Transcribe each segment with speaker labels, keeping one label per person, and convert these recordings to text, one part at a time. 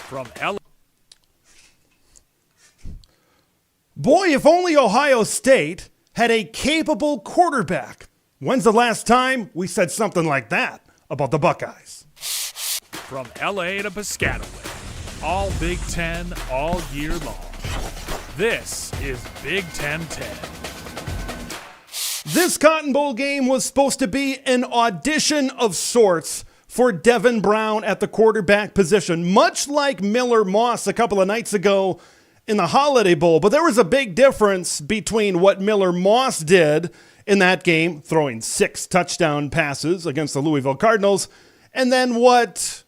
Speaker 1: From L.
Speaker 2: Boy, if only Ohio State had a capable quarterback. When's the last time we said something like that about the Buckeyes?
Speaker 1: From LA to Piscataway, all Big Ten all year long. This is Big Ten 10.
Speaker 2: This Cotton Bowl game was supposed to be an audition of sorts for Devin Brown at the quarterback position, much like Miller Moss a couple of nights ago in the Holiday Bowl. But there was a big difference between what Miller Moss did in that game, throwing 6 touchdown passes against the Louisville Cardinals, and then what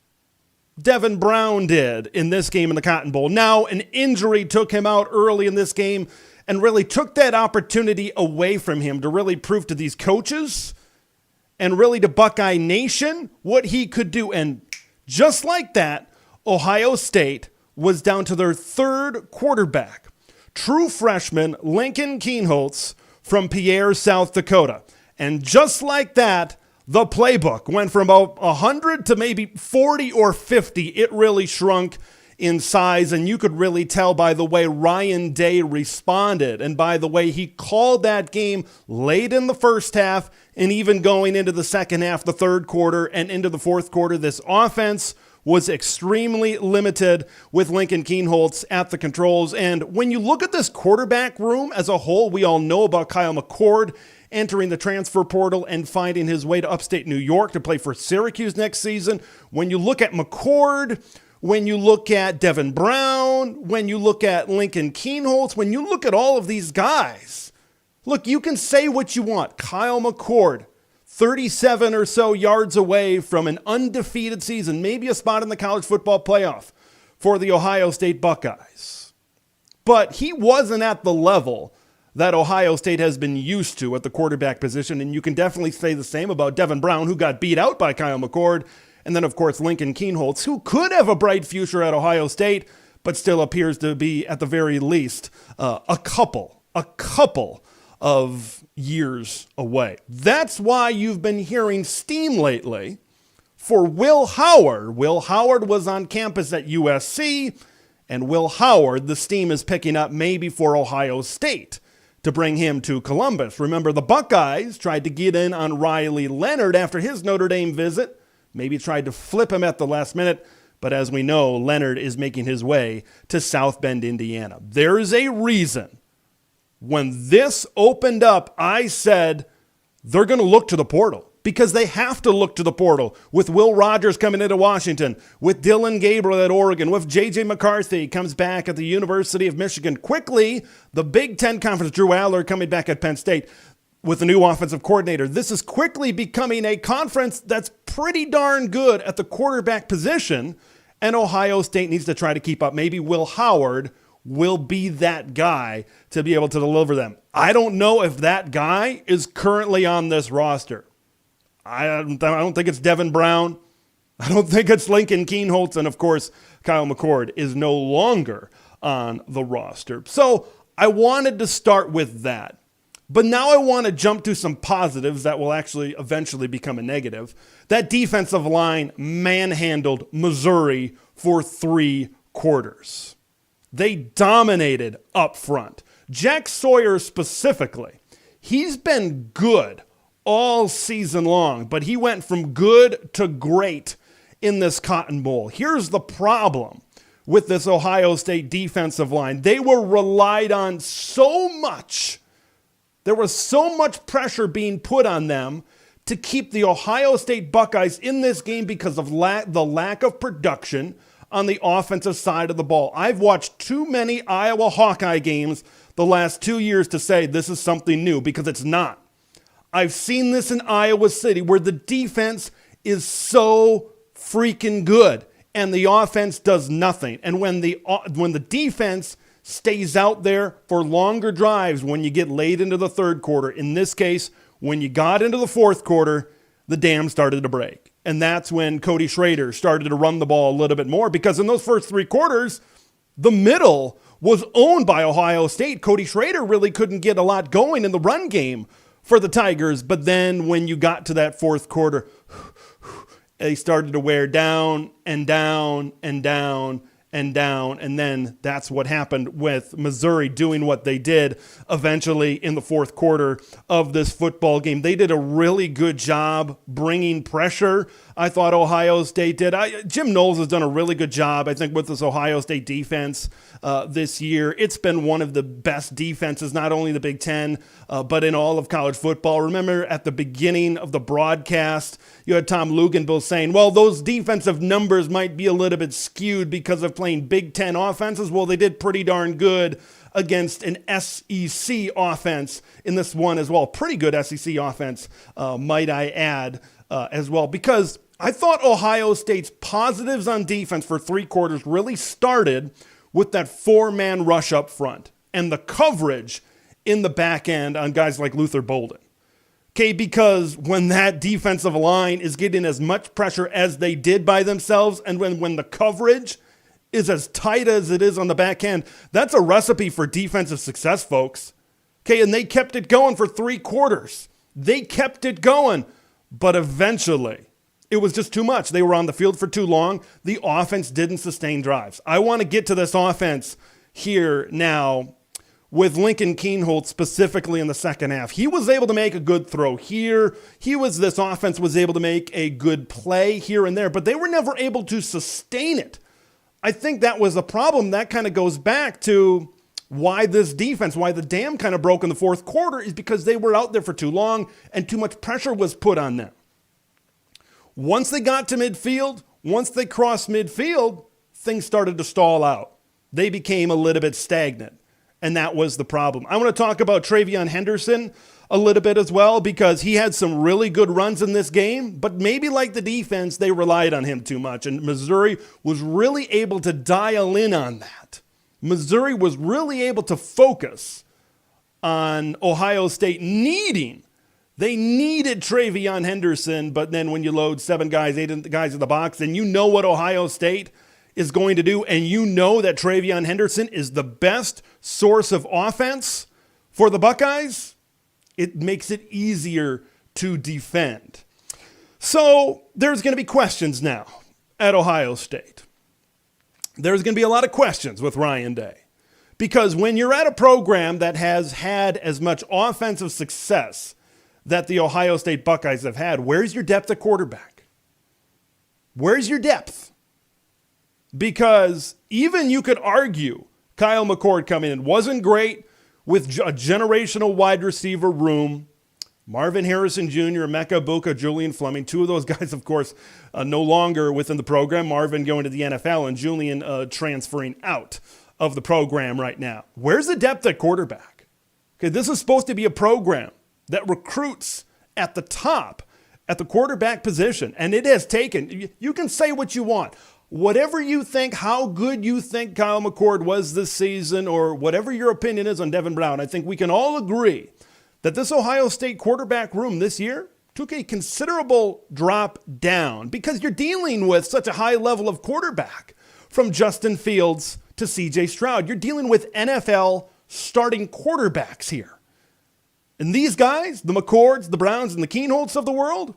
Speaker 2: Devin Brown did in this game in the Cotton Bowl. Now, an injury took him out early in this game and really took that opportunity away from him to really prove to these coaches and really to Buckeye Nation what he could do. And just like that, Ohio State was down to their third quarterback, true freshman Lincoln Kienholz from Pierre, South Dakota. And just like that, the playbook went from about 100 to maybe 40 or 50. It really shrunk in size, and you could really tell by the way Ryan Day responded and by the way he called that game late in the first half and even going into the second half, the third quarter, and into the fourth quarter. This offense was extremely limited with Lincoln Kienholz at the controls. And when you look at this quarterback room as a whole, we all know about Kyle McCord entering the transfer portal and finding his way to upstate New York to play for Syracuse next season. When you look at McCord, when you look at Devin Brown, when you look at Lincoln Kienholz, when you look at all of these guys, look, you can say what you want. Kyle McCord, 37 or so yards away from an undefeated season, maybe a spot in the college football playoff for the Ohio State Buckeyes. But he wasn't at the level that Ohio State has been used to at the quarterback position, and you can definitely say the same about Devin Brown, who got beat out by Kyle McCord, and then, of course, Lincoln Kienholz, who could have a bright future at Ohio State, but still appears to be, at the very least, a couple of years away. That's why you've been hearing steam lately for Will Howard. Will Howard was on campus at USC, and Will Howard, the steam is picking up maybe for Ohio State to bring him to Columbus. Remember, the Buckeyes tried to get in on Riley Leonard after his Notre Dame visit. Maybe tried to flip him at the last minute, but as we know, Leonard is making his way to South Bend, Indiana. There is a reason. When this opened up, I said they're going to look to the portal because they have to look to the portal with Will Rogers coming into Washington, with Dylan Gabriel at Oregon, with J.J. McCarthy comes back at the University of Michigan. Quickly, the Big Ten Conference, Drew Aller coming back at Penn State with the new offensive coordinator. This is quickly becoming a conference that's pretty darn good at the quarterback position, and Ohio State needs to try to keep up. Maybe Will Howard will be that guy to be able to deliver them. I don't know if that guy is currently on this roster. I don't think it's Devin Brown. I don't think it's Lincoln Kienholz. And, of course, Kyle McCord is no longer on the roster. So I wanted to start with that. But now I want to jump to some positives that will actually eventually become a negative. That defensive line manhandled Missouri for 3 quarters. They dominated up front. Jack Sawyer specifically, he's been good all season long, but he went from good to great in this Cotton Bowl. Here's the problem with this Ohio State defensive line. They were relied on so much. There was so much pressure being put on them to keep the Ohio State Buckeyes in this game because of the lack of production on the offensive side of the ball. I've watched too many Iowa Hawkeye games the last 2 years to say this is something new, because it's not. I've seen this in Iowa City where the defense is so freaking good and the offense does nothing. And when the defense stays out there for longer drives, when you get late into the third quarter, in this case, when you got into the fourth quarter, the dam started to break. And that's when Cody Schrader started to run the ball a little bit more, because in those first 3 quarters, the middle was owned by Ohio State. Cody Schrader really couldn't get a lot going in the run game for the Tigers. But then when you got to that fourth quarter, they started to wear down and down and down. and down. And then that's what happened with Missouri doing what they did eventually in the fourth quarter of this football game. They did a really good job bringing pressure. I thought Ohio State did. Jim Knowles has done a really good job, I think, with this Ohio State defense this year. It's been one of the best defenses, not only in the Big Ten, but in all of college football. Remember at the beginning of the broadcast, you had Tom Luganbill saying, well, those defensive numbers might be a little bit skewed because of playing Big Ten offenses. Well, they did pretty darn good against an SEC offense in this one as well. Pretty good SEC offense, might I add, as well, because I thought Ohio State's positives on defense for three quarters really started with that four-man rush up front and the coverage in the back end on guys like Luther Bolden. Okay, because when that defensive line is getting as much pressure as they did by themselves, and when the coverage is as tight as it is on the back end, that's a recipe for defensive success, folks. Okay, and they kept it going for three quarters. They kept it going, but eventually it was just too much. They were on the field for too long. The offense didn't sustain drives. I want to get to this offense here now with Lincoln Kienholz specifically in the second half. He was able to make a good throw here. This offense was able to make a good play here and there, but they were never able to sustain it. I think that was the problem. That kind of goes back to why this defense, why the dam kind of broke in the fourth quarter, is because they were out there for too long and too much pressure was put on them. Once they got to midfield, once they crossed midfield, things started to stall out. They became a little bit stagnant, and that was the problem. I want to talk about Travion Henderson a little bit as well, because he had some really good runs in this game, but maybe like the defense, they relied on him too much, and Missouri was really able to dial in on that. Missouri was really able to focus on Ohio State They needed Travion Henderson, but then when you load 7 guys, 8 guys in the box, then you know what Ohio State is going to do, and you know that Travion Henderson is the best source of offense for the Buckeyes. It makes it easier to defend. So there's going to be questions now at Ohio State. There's going to be a lot of questions with Ryan Day, because when you're at a program that has had as much offensive success that the Ohio State Buckeyes have had, where's your depth at quarterback? Where's your depth? Because even you could argue Kyle McCord coming in wasn't great with a generational wide receiver room. Marvin Harrison Jr., Emeka Buka, Julian Fleming, 2 of those guys, of course, no longer within the program. Marvin going to the NFL and Julian transferring out of the program right now. Where's the depth at quarterback? Okay, this is supposed to be a program that recruits at the top, at the quarterback position, and it has taken, you can say what you want. Whatever you think, how good you think Kyle McCord was this season, or whatever your opinion is on Devin Brown, I think we can all agree that this Ohio State quarterback room this year took a considerable drop down because you're dealing with such a high level of quarterback, from Justin Fields to CJ Stroud. You're dealing with NFL starting quarterbacks here. And these guys, the McCords, the Browns, and the Kienholz of the world,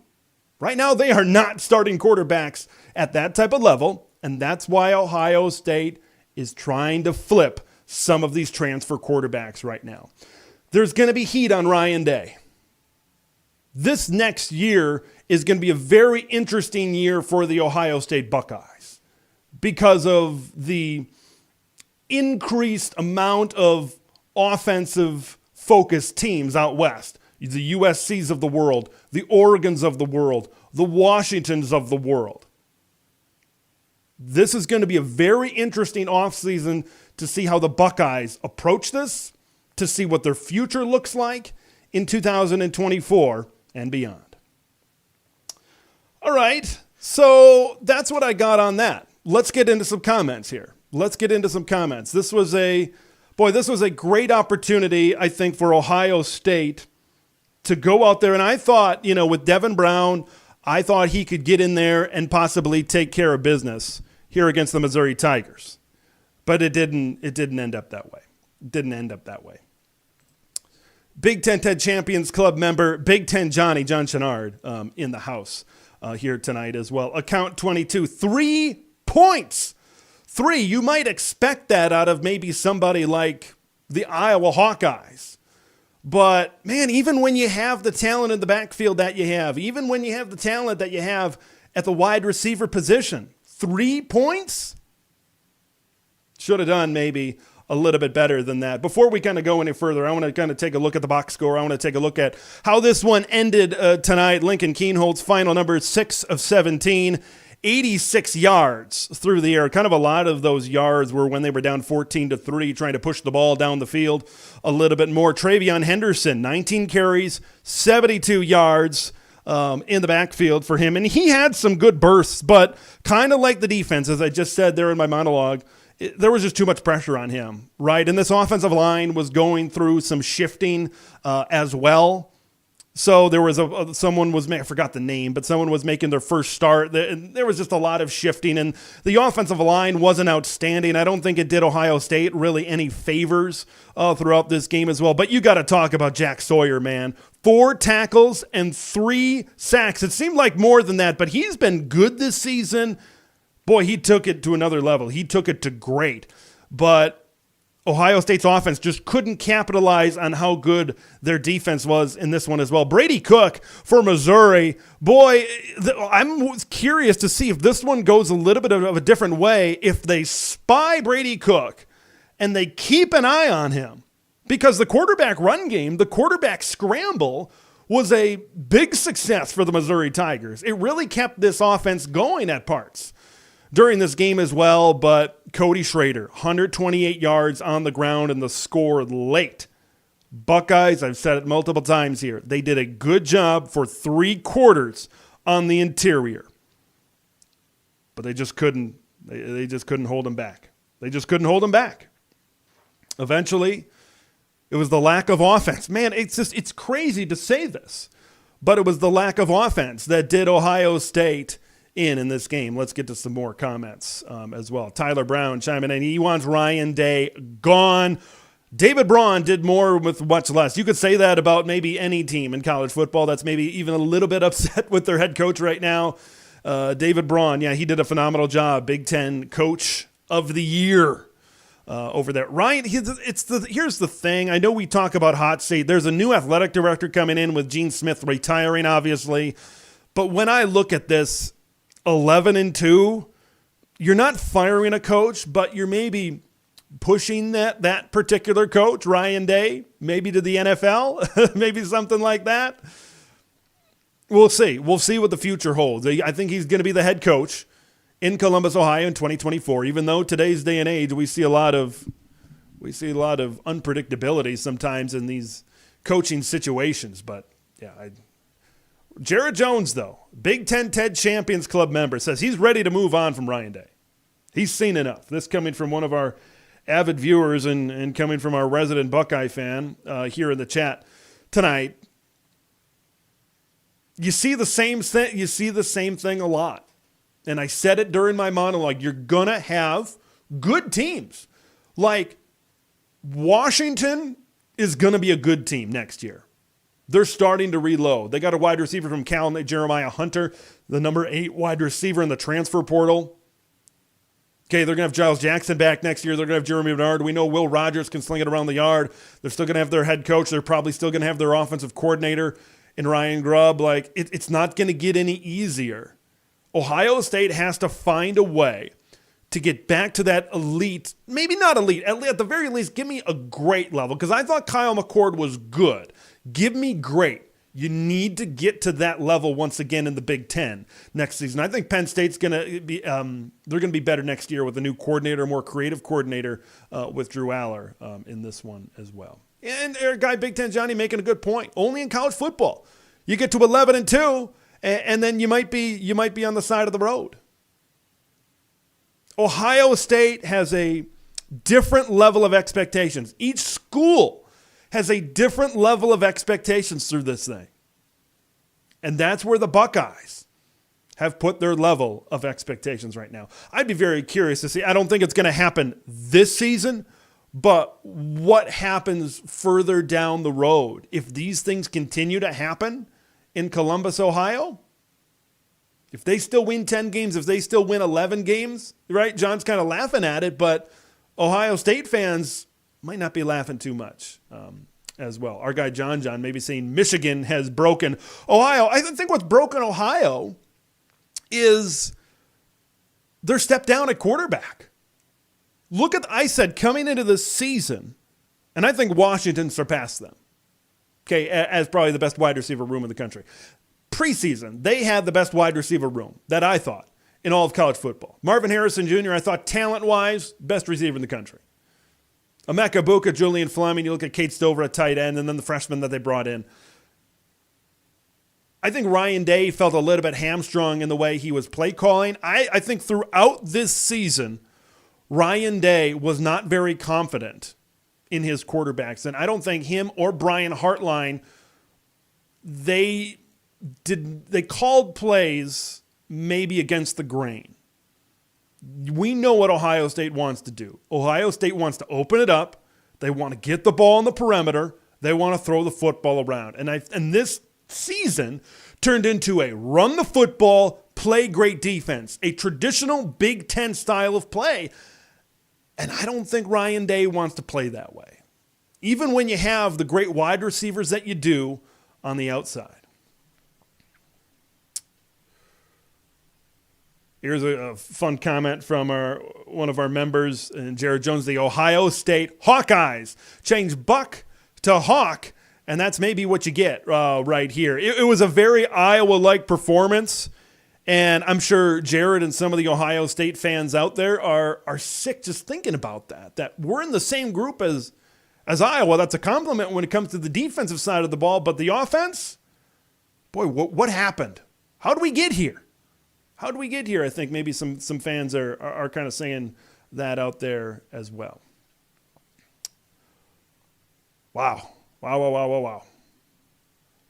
Speaker 2: right now they are not starting quarterbacks at that type of level, and that's why Ohio State is trying to flip some of these transfer quarterbacks right now. There's going to be heat on Ryan Day. This next year is going to be a very interesting year for the Ohio State Buckeyes because of the increased amount of offensive focused teams out west. The USCs of the world, the Oregons of the world, the Washingtons of the world. This is going to be a very interesting offseason to see how the Buckeyes approach this, to see what their future looks like in 2024 and beyond. All right, so that's what I got on that. Let's get into some comments here. This was a great opportunity, I think, for Ohio State to go out there. And I thought, with Devin Brown, I thought he could get in there and possibly take care of business here against the Missouri Tigers. But it didn't end up that way. Big Ten TED Champions Club member, Big Ten John Chenard, in the house here tonight as well. Account 22, 3 points. 3, you might expect that out of maybe somebody like the Iowa Hawkeyes. But, man, even when you have the talent in the backfield that you have, even when you have the talent that you have at the wide receiver position, 3 points? Should have done maybe a little bit better than that. Before we kind of go any further, I want to kind of take a look at the box score. I want to take a look at how this one ended tonight. Lincoln Kienholtz, final number 6 of 17. 86 yards through the air. Kind of a lot of those yards were when they were down 14-3, trying to push the ball down the field a little bit more. Travion Henderson, 19 carries, 72 yards in the backfield for him. And he had some good bursts, but kind of like the defense, as I just said there in my monologue, there was just too much pressure on him, right? And this offensive line was going through some shifting as well. So there was someone was, I forgot the name, but someone was making their first start. There was just a lot of shifting, and the offensive line wasn't outstanding. I don't think it did Ohio State really any favors throughout this game as well. But you got to talk about Jack Sawyer, man. 4 tackles and 3 sacks. It seemed like more than that, but he's been good this season. Boy, he took it to another level. He took it to great. But Ohio State's offense just couldn't capitalize on how good their defense was in this one as well. Brady Cook for Missouri. Boy, I'm curious to see if this one goes a little bit of a different way if they spy Brady Cook and they keep an eye on him. Because the quarterback run game, the quarterback scramble was a big success for the Missouri Tigers. It really kept this offense going at parts during this game as well, but Cody Schrader, 128 yards on the ground and the score late. Buckeyes, I've said it multiple times here, they did a good job for 3 quarters on the interior. But they just couldn't hold them back. They just couldn't hold them back. Eventually, it was the lack of offense. Man, it's crazy to say this, but it was the lack of offense that did Ohio State in this game. Let's get to some more comments as well. Tyler Brown chiming in. He wants Ryan Day gone. David Braun did more with much less. You could say that about maybe any team in college football that's maybe even a little bit upset with their head coach right now. David Braun, yeah, he did a phenomenal job. Big Ten Coach of the Year over there. Ryan, here's the thing. I know we talk about hot seat. There's a new athletic director coming in with Gene Smith retiring, obviously. But when I look at this, 11-2, you're not firing a coach, but you're maybe pushing that particular coach, Ryan Day, maybe to the NFL, maybe something like that. We'll see. We'll see what the future holds. I think he's going to be the head coach in Columbus, Ohio in 2024, even though today's day and age we see a lot of unpredictability sometimes in these coaching situations. But yeah, Jared Jones, though, Big Ten TED Champions Club member, says he's ready to move on from Ryan Day. He's seen enough. This coming from one of our avid viewers and coming from our resident Buckeye fan here in the chat tonight. You see the same thing. You see the same thing a lot. And I said it during my monologue. You're going to have good teams. Like Washington is going to be a good team next year. They're starting to reload. They got a wide receiver from Cal, Jeremiah Hunter, the number 8 wide receiver in the transfer portal. Okay, they're going to have Giles Jackson back next year. They're going to have Jeremy Bernard. We know Will Rogers can sling it around the yard. They're still going to have their head coach. They're probably still going to have their offensive coordinator in Ryan Grubb. Like, it's not going to get any easier. Ohio State has to find a way to get back to that elite, maybe not elite, at the very least, give me a great level. Because I thought Kyle McCord was good. Give me great. You need to get to that level once again in the Big Ten next season. I think Penn State's going to be, they're going to be better next year with a new coordinator, a more creative coordinator with Drew Aller in this one as well. And our guy Big Ten Johnny making a good point. Only in college football, you get to 11-2, and then you might be on the side of the road. Ohio State has a different level of expectations. Each school has a different level of expectations through this thing. And that's where the Buckeyes have put their level of expectations right now. I'd be very curious to see. I don't think it's going to happen this season, but what happens further down the road? If these things continue to happen in Columbus, Ohio, If they still win 10 games, if they still win 11 games, right? John's kind of laughing at it, but Ohio State fans might not be laughing too much as well. Our guy John maybe saying Michigan has broken Ohio. I think what's broken Ohio is their step down at quarterback. Look at, I said, coming into this season, and I think Washington surpassed them, okay, as probably the best wide receiver room in the country. Preseason, they had the best wide receiver room that I thought in all of college football. Marvin Harrison Jr., I thought talent-wise, best receiver in the country. Emeka Buka, Julian Fleming, you look at Kate Stover at tight end, and then the freshman that they brought in. I think Ryan Day felt a little bit hamstrung in the way he was play calling. I think throughout this season, Ryan Day was not very confident in his quarterbacks. And I don't think him or Brian Hartline, they called plays maybe against the grain. We know what Ohio State wants to do. Ohio State wants to open it up. They want to get the ball on the perimeter. They want to throw the football around. And this season turned into a run the football, play great defense, a traditional Big Ten style of play. And I don't think Ryan Day wants to play that way, even when you have the great wide receivers that you do on the outside. Here's a fun comment from one of our members, Jared Jones. The Ohio State Hawkeyes changed Buck to Hawk, and that's maybe what you get right here. It was a very Iowa-like performance, and I'm sure Jared and some of the Ohio State fans out there are sick just thinking about that we're in the same group as Iowa. That's a compliment when it comes to the defensive side of the ball, but the offense, boy, what happened? How did we get here? How did we get here? I think maybe some fans are kind of saying that out there as well. Wow.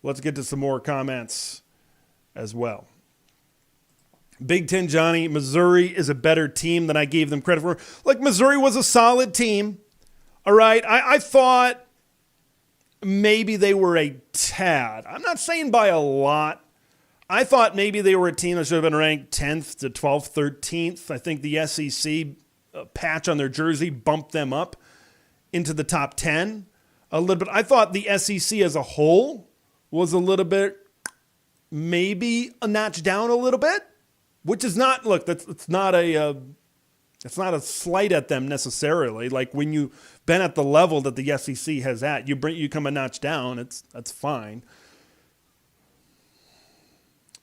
Speaker 2: Let's get to some more comments as well. Big Ten Johnny, Missouri is a better team than I gave them credit for. Like, Missouri was a solid team. All right. I thought maybe they were a tad. I'm not saying by a lot. I thought maybe they were a team that should have been ranked 10th to 12th, 13th. I think the SEC patch on their jersey bumped them up into the top 10 a little bit. I thought the SEC as a whole was a little bit, maybe a notch down a little bit, which is not, look, it's not a slight at them necessarily. Like, when you've been at the level that the SEC has at, you come a notch down, that's fine.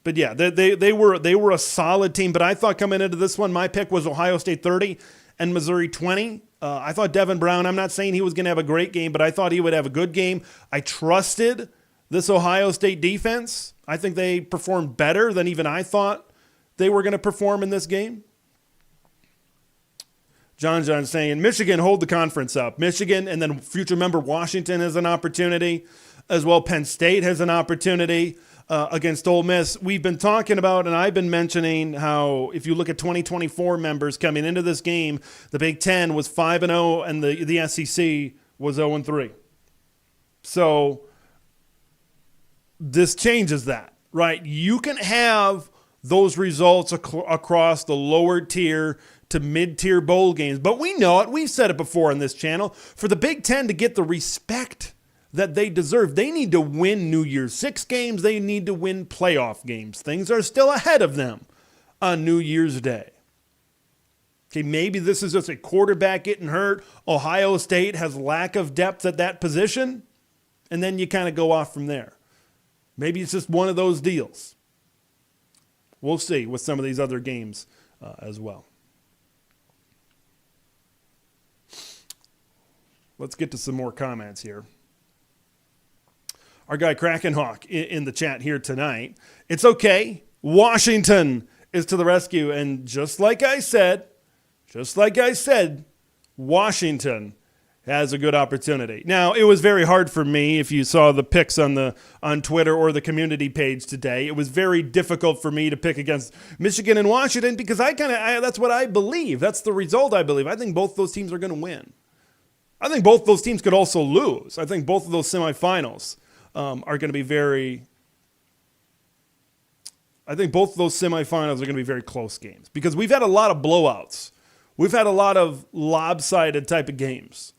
Speaker 2: But yeah, they were a solid team. But I thought coming into this one, my pick was Ohio State 30 and Missouri 20. I thought Devin Brown, I'm not saying he was going to have a great game, but I thought he would have a good game. I trusted this Ohio State defense. I think they performed better than even I thought they were going to perform in this game. John saying, Michigan, hold the conference up. Michigan, and then future member Washington has an opportunity as well. Penn State has an opportunity against Ole Miss. We've been talking about, and I've been mentioning how if you look at 2024 members coming into this game, the Big Ten was 5-0 and the SEC was 0-3. So this changes that, right? You can have those results across the lower tier to mid-tier bowl games, but we know it. We've said it before on this channel. For the Big Ten to get the respect that they deserve, they need to win New Year's Six games. They need to win playoff games. Things are still ahead of them on New Year's Day. Okay, maybe this is just a quarterback getting hurt. Ohio State has lack of depth at that position, and then you kind of go off from there. Maybe it's just one of those deals. We'll see with some of these other games as well. Let's get to some more comments here. Our guy Krakenhawk in the chat here tonight. It's okay. Washington is to the rescue. And just like I said, Washington has a good opportunity. Now, it was very hard for me, if you saw the picks on Twitter or the community page today. It was very difficult for me to pick against Michigan and Washington because that's what I believe. That's the result I believe. I think both those teams are going to win. I think both those teams could also lose. I think both of those semifinals are going to be very I think both of those semifinals are going to be very close games because we've had a lot of blowouts. We've had a lot of lopsided type of games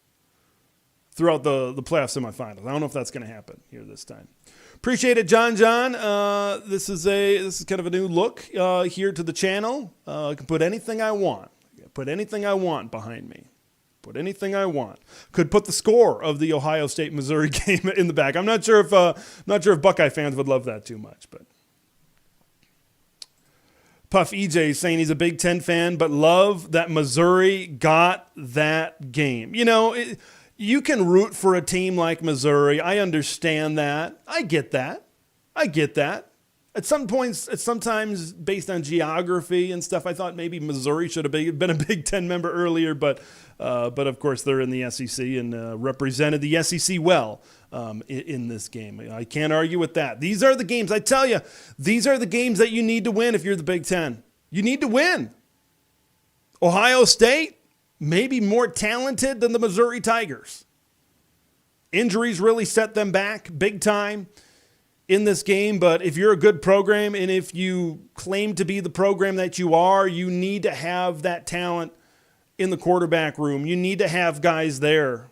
Speaker 2: throughout the playoff semifinals. I don't know if that's going to happen here this time. Appreciate it, John. This is kind of a new look here to the channel. I can put anything I want. Put anything I want behind me. Put anything I want. Could put the score of the Ohio State-Missouri game in the back. I'm not sure if Buckeye fans would love that too much, but. Puff EJ is saying he's a Big Ten fan, but love that Missouri got that game. You know, you can root for a team like Missouri. I understand that. I get that. At some points, it's sometimes based on geography and stuff. I thought maybe Missouri should have been a Big Ten member earlier, but of course they're in the SEC and represented the SEC well in this game. I can't argue with that. These are the games, I tell you, these are the games that you need to win if you're the Big Ten. You need to win. Ohio State, maybe more talented than the Missouri Tigers. Injuries really set them back big time in this game, but if you're a good program and if you claim to be the program that you are, you need to have that talent in the quarterback room. You need to have guys there.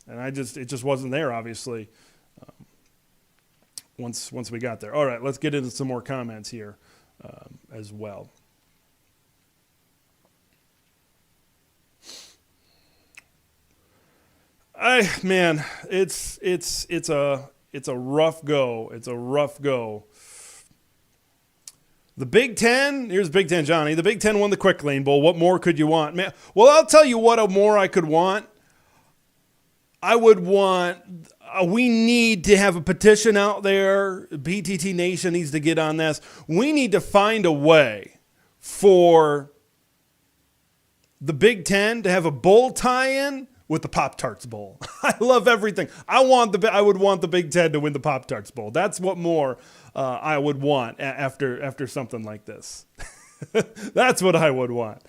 Speaker 2: And it just wasn't there, obviously, once we got there. All right, let's get into some more comments here as well. It's a rough go. It's a rough go. The Big Ten, here's Big Ten Johnny. The Big Ten won the Quick Lane Bowl. What more could you want? Man, well, I'll tell you what more I could want. I would want, we need to have a petition out there. BTT Nation needs to get on this. We need to find a way for the Big Ten to have a bowl tie-in with the Pop-Tarts Bowl. I love everything. I would want the Big Ten to win the Pop-Tarts Bowl. That's what more I would want after something like this. That's what I would want.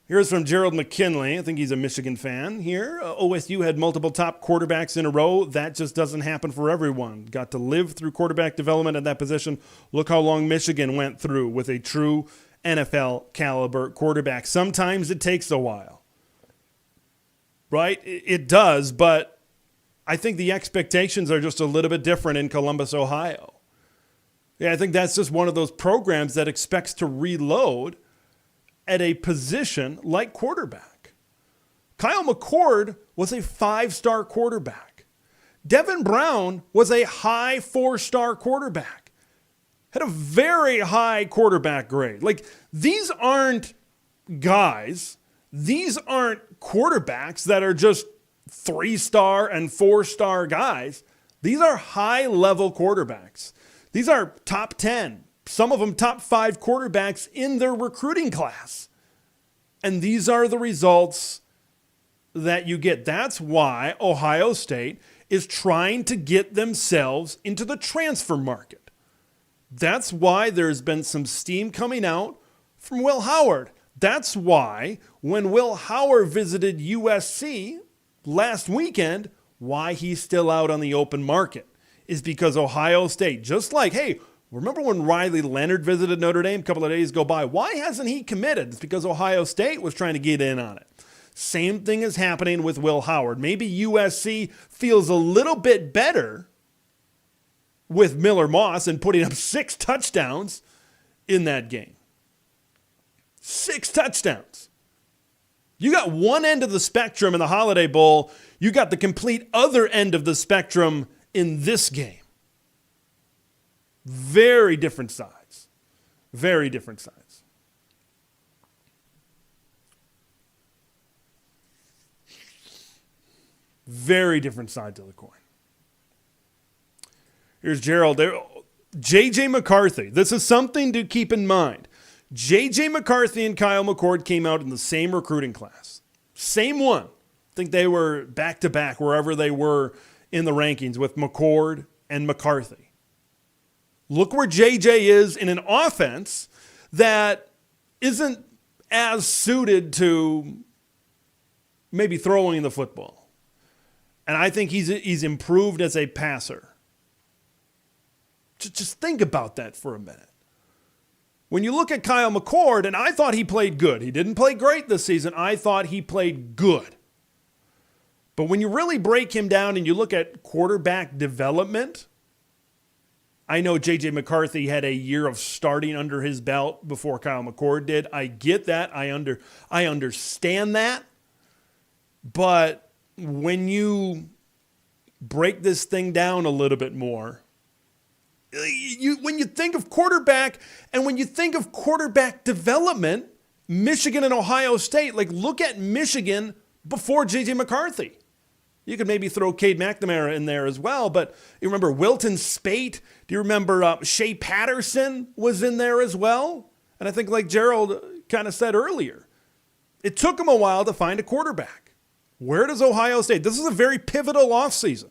Speaker 2: Here's from Gerald McKinley. I think he's a Michigan fan here. OSU had multiple top quarterbacks in a row. That just doesn't happen for everyone. Got to live through quarterback development at that position. Look how long Michigan went through with a true NFL caliber quarterback. Sometimes it takes a while, right? It does, but I think the expectations are just a little bit different in Columbus, Ohio. Yeah, I think that's just one of those programs that expects to reload at a position like quarterback. Kyle McCord was a 5-star quarterback. Devin Brown was a high 4-star quarterback. Had a very high quarterback grade. Like, these aren't guys. These aren't quarterbacks that are just 3-star and 4-star guys. These are high-level quarterbacks. These are top 10, some of them top 5 quarterbacks in their recruiting class. And these are the results that you get. That's why Ohio State is trying to get themselves into the transfer market. That's why there's been some steam coming out from Will Howard. That's why when Will Howard visited USC last weekend, why he's still out on the open market is because Ohio State, just like, hey, remember when Riley Leonard visited Notre Dame a couple of days go by? Why hasn't he committed? It's because Ohio State was trying to get in on it. Same thing is happening with Will Howard. Maybe USC feels a little bit better with Miller Moss and putting up 6 touchdowns in that game. 6 touchdowns. You got one end of the spectrum in the Holiday Bowl. You got the complete other end of the spectrum in this game. Very different sides. Very different sides. Very different side to the coin. Here's Gerald. J.J. McCarthy. This is something to keep in mind. J.J. McCarthy and Kyle McCord came out in the same recruiting class. Same one. I think they were back-to-back wherever they were in the rankings with McCord and McCarthy. Look where J.J. is in an offense that isn't as suited to maybe throwing the football. And I think he's improved as a passer. Just think about that for a minute. When you look at Kyle McCord, and I thought he played good. He didn't play great this season. I thought he played good. But when you really break him down and you look at quarterback development, I know J.J. McCarthy had a year of starting under his belt before Kyle McCord did. I get that. I understand that. But when you break this thing down a little bit more, when you think of quarterback and when you think of quarterback development, Michigan and Ohio State, like look at Michigan before J.J. McCarthy. You could maybe throw Cade McNamara in there as well, but you remember Wilton Spate? Do you remember Shea Patterson was in there as well? And I think like Gerald kind of said earlier, it took him a while to find a quarterback. Where does Ohio State? This is a very pivotal offseason.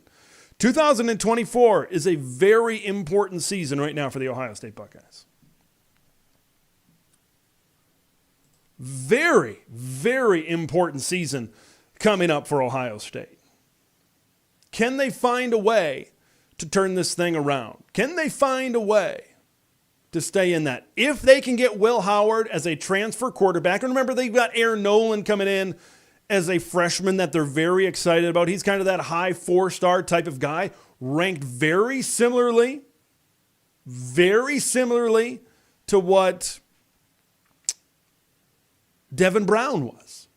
Speaker 2: 2024 is a very important season right now for the Ohio State Buckeyes. Very, very important season coming up for Ohio State. Can they find a way to turn this thing around? Can they find a way to stay in that? If they can get Will Howard as a transfer quarterback, and remember they've got Aaron Nolan coming in as a freshman that they're very excited about. He's kind of that high 4-star type of guy, ranked very similarly to what Devin Brown was.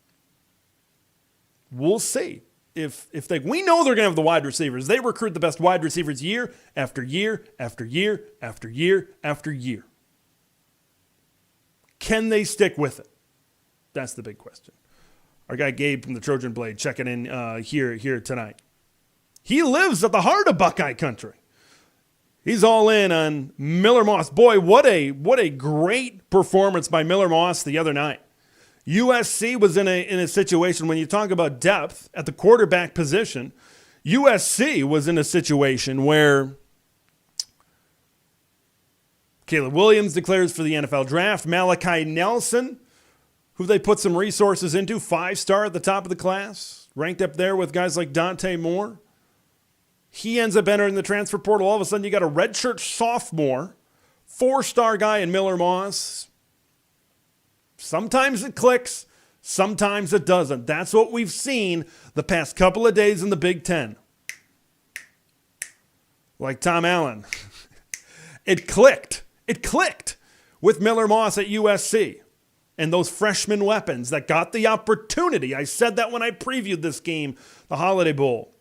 Speaker 2: We'll see. We know they're going to have the wide receivers. They recruit the best wide receivers year after year after year after year after year. Can they stick with it? That's the big question. Our guy Gabe from the Trojan Blade checking in here tonight. He lives at the heart of Buckeye country. He's all in on Miller Moss. Boy, what a great performance by Miller Moss the other night. USC was in a situation, when you talk about depth at the quarterback position, USC was in a situation where Caleb Williams declares for the NFL draft. Malachi Nelson, who they put some resources into, 5-star at the top of the class, ranked up there with guys like Dante Moore. He ends up entering the transfer portal. All of a sudden, you got a redshirt sophomore, 4-star guy in Miller Moss. Sometimes it clicks, sometimes it doesn't. That's what we've seen the past couple of days in the Big Ten. Like Tom Allen. It clicked. It clicked with Miller Moss at USC. And those freshman weapons that got the opportunity. I said that when I previewed this game, the Holiday Bowl.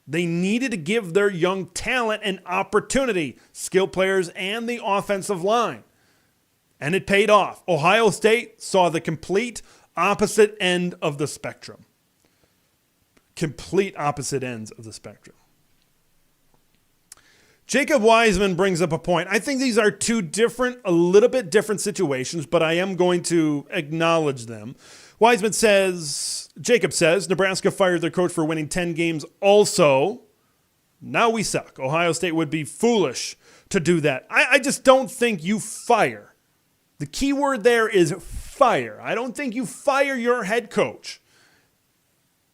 Speaker 2: They needed to give their young talent an opportunity, skill players and the offensive line. And it paid off. Ohio State saw the complete opposite end of the spectrum. Complete opposite ends of the spectrum. Jacob Wiseman brings up a point. I think these are a little bit different situations, but I am going to acknowledge them. Jacob says, Nebraska fired their coach for winning 10 games also. Now we suck. Ohio State would be foolish to do that. I just don't think you fire. The key word there is fire. I don't think you fire your head coach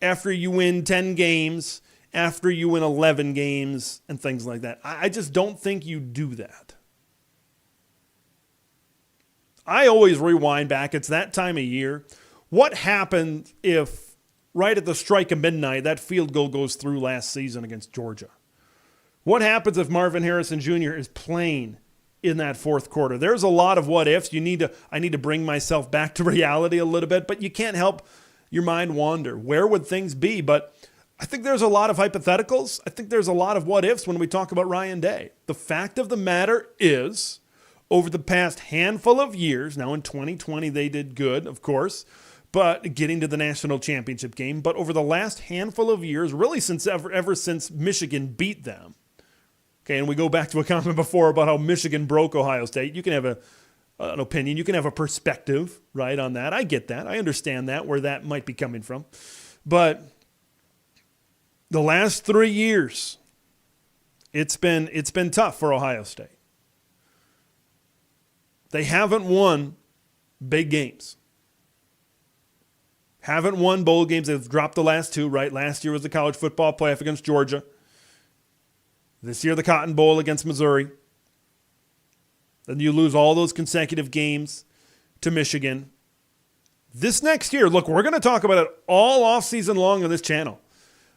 Speaker 2: after you win 10 games, after you win 11 games, and things like that. I just don't think you do that. I always rewind back. It's that time of year. What happened if, right at the strike of midnight, that field goal goes through last season against Georgia? What happens if Marvin Harrison Jr. is playing in that fourth quarter? There's a lot of what ifs. I need to bring myself back to reality a little bit, but you can't help your mind wander. Where would things be? But I think there's a lot of hypotheticals. I think there's a lot of what ifs when we talk about Ryan Day. The fact of the matter is, over the past handful of years, now in 2020 they did good, of course, but getting to the national championship game. But over the last handful of years, really since ever since Michigan beat them. Okay, and we go back to a comment before about how Michigan broke Ohio State. You can have an opinion. You can have a perspective, right, on that. I get that. I understand that, where that might be coming from. But the last 3 years, it's been tough for Ohio State. They haven't won big games. Haven't won bowl games. They've dropped the last two, right? Last year was the college football playoff against Georgia. This year, the Cotton Bowl against Missouri. Then you lose all those consecutive games to Michigan. This next year, look, we're going to talk about it all offseason long on this channel.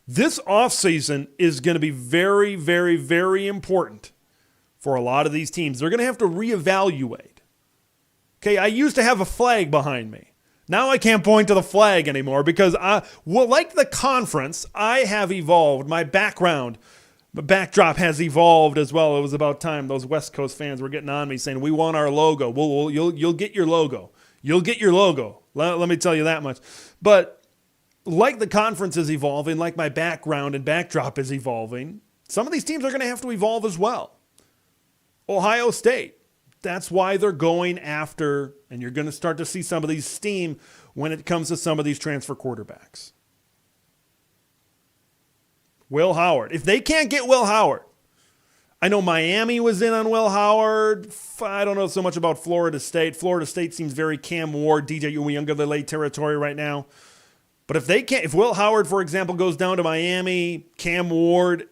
Speaker 2: This offseason is going to be very, very, very important for a lot of these teams. They're going to have to reevaluate. Okay, I used to have a flag behind me. Now I can't point to the flag anymore because, like the conference, I have evolved. My background, the backdrop has evolved as well. It was about time those West Coast fans were getting on me saying, we want our logo. Well, you'll get your logo. You'll get your logo. Let me tell you that much. But like the conference is evolving, like my background and backdrop is evolving, some of these teams are going to have to evolve as well. Ohio State. That's why they're going after, and you're going to start to see some of these steam when it comes to some of these transfer quarterbacks. Will Howard. If they can't get Will Howard, I know Miami was in on Will Howard. I don't know so much about Florida State. Florida State seems very Cam Ward, DJ Uiagalelei territory right now. But if Will Howard, for example, goes down to Miami, Cam Ward,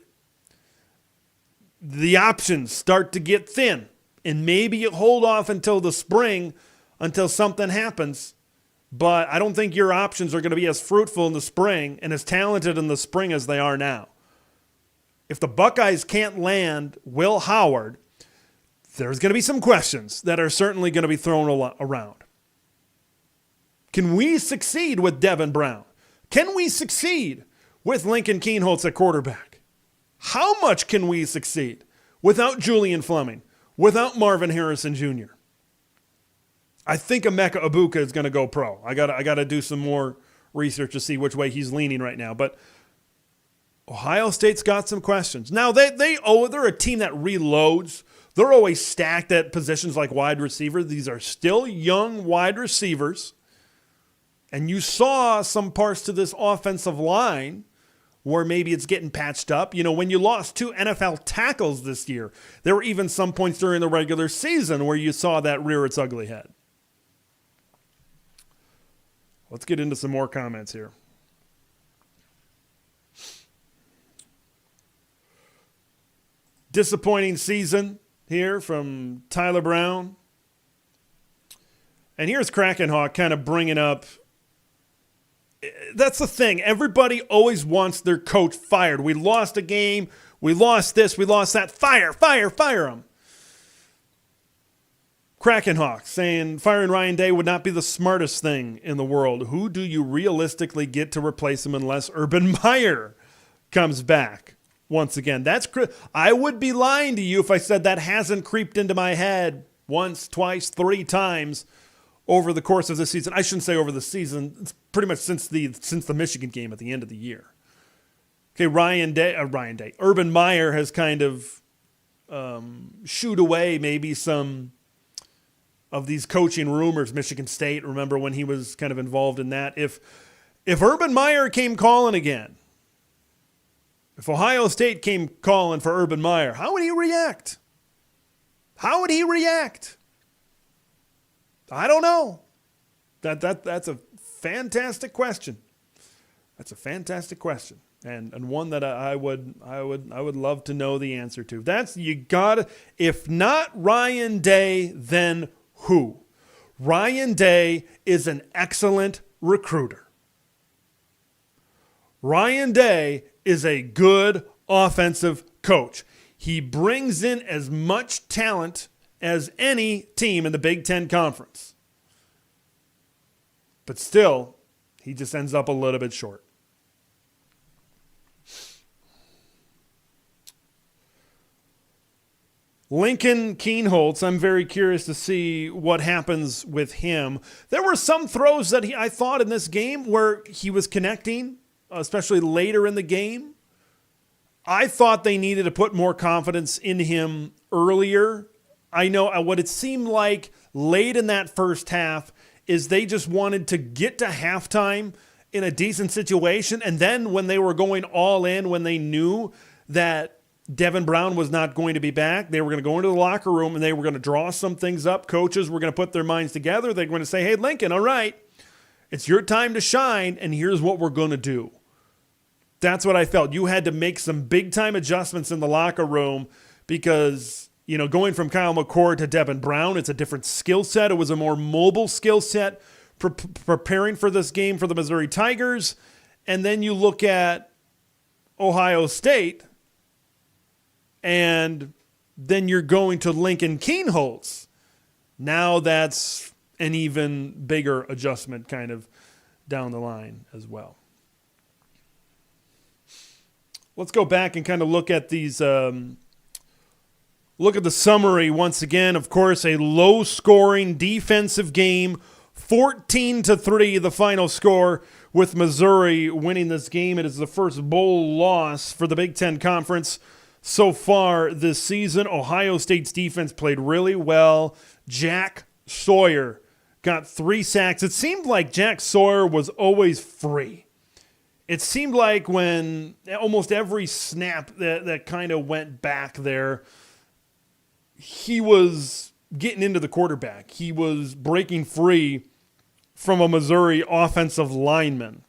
Speaker 2: the options start to get thin. And maybe you hold off until the spring, until something happens. But I don't think your options are going to be as fruitful in the spring and as talented in the spring as they are now. If the Buckeyes can't land Will Howard, there's going to be some questions that are certainly going to be thrown around. Can we succeed with Devin Brown? Can we succeed with Lincoln Kienholz at quarterback? How much can we succeed without Julian Fleming? Without Marvin Harrison Jr.? I think Emeka Egbuka is going to go pro. I got to do some more research to see which way he's leaning right now. But Ohio State's got some questions. Now, they're a team that reloads. They're always stacked at positions like wide receiver. These are still young wide receivers. And you saw some parts to this offensive line where maybe it's getting patched up. You know, when you lost 2 NFL tackles this year, there were even some points during the regular season where you saw that rear its ugly head. Let's get into some more comments here. Disappointing season here from Tyler Brown. And here's Krakenhawk kind of bringing up, that's the thing. Everybody always wants their coach fired. We lost a game. We lost this. We lost that. Fire him. Krakenhawk saying firing Ryan Day would not be the smartest thing in the world. Who do you realistically get to replace him unless Urban Meyer comes back once again? I would be lying to you if I said that hasn't creeped into my head once, twice, 3 times over the course of the season. I shouldn't say over the season. It's pretty much since the Michigan game at the end of the year. Okay, Urban Meyer has kind of shooed away maybe some of these coaching rumors. Michigan State, remember when he was kind of involved in that? If Urban Meyer came calling again, if Ohio State came calling for Urban Meyer, how would he react? I don't know. That's a fantastic question. And one that I would love to know the answer to. If not Ryan Day, then who? Ryan Day is an excellent recruiter. Ryan Day is a good offensive coach. He brings in as much talent as any team in the Big Ten Conference. But still, he just ends up a little bit short. Lincoln Kienholz, I'm very curious to see what happens with him. There were some throws that I thought in this game where he was connecting, especially later in the game. I thought they needed to put more confidence in him earlier. I know what it seemed like late in that first half is they just wanted to get to halftime in a decent situation. And then when they were going all in, when they knew that Devin Brown was not going to be back, they were going to go into the locker room and they were going to draw some things up. Coaches were going to put their minds together. They're going to say, hey, Lincoln, all right, It's your time to shine, and here's what we're going to do. That's what I felt. You had to make some big-time adjustments in the locker room because, going from Kyle McCord to Devin Brown, it's a different skill set. It was a more mobile skill set preparing for this game for the Missouri Tigers. And then you look at Ohio State, and then you're going to Lincoln Kienholz. Now that's an even bigger adjustment kind of down the line as well. Let's go back and kind of look at these, look at the summary once again. Of course, a low-scoring defensive game, 14-3 the final score, with Missouri winning this game. It is the first bowl loss for the Big Ten Conference so far this season. Ohio State's defense played really well. Jack Sawyer got 3 sacks. It seemed like Jack Sawyer was always free. It seemed like when almost every snap that kind of went back there, he was getting into the quarterback. He was breaking free from a Missouri offensive lineman.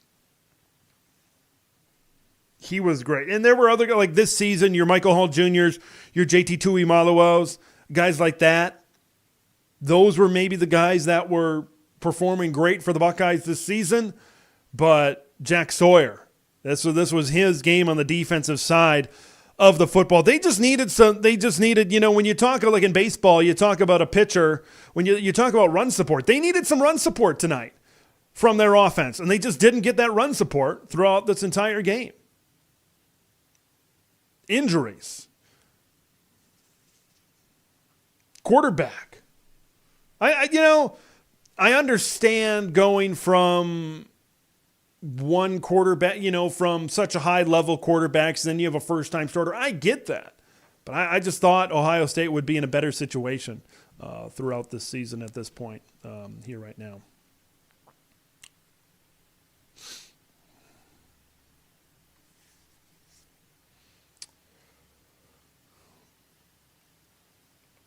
Speaker 2: He was great. And there were other guys like this season, your Michael Hall Jr.'s, your JT Tuimaluos, guys like that. Those were maybe the guys that were performing great for the Buckeyes this season. But Jack Sawyer, this was his game on the defensive side of the football. They just needed, when you talk like in baseball, you talk about a pitcher, when you talk about run support, they needed some run support tonight from their offense, and they just didn't get that run support throughout this entire game. Injuries. Quarterback. I understand going from one quarterback, from such a high-level quarterbacks, then you have a first-time starter. I get that. But I just thought Ohio State would be in a better situation throughout this season at this point here right now.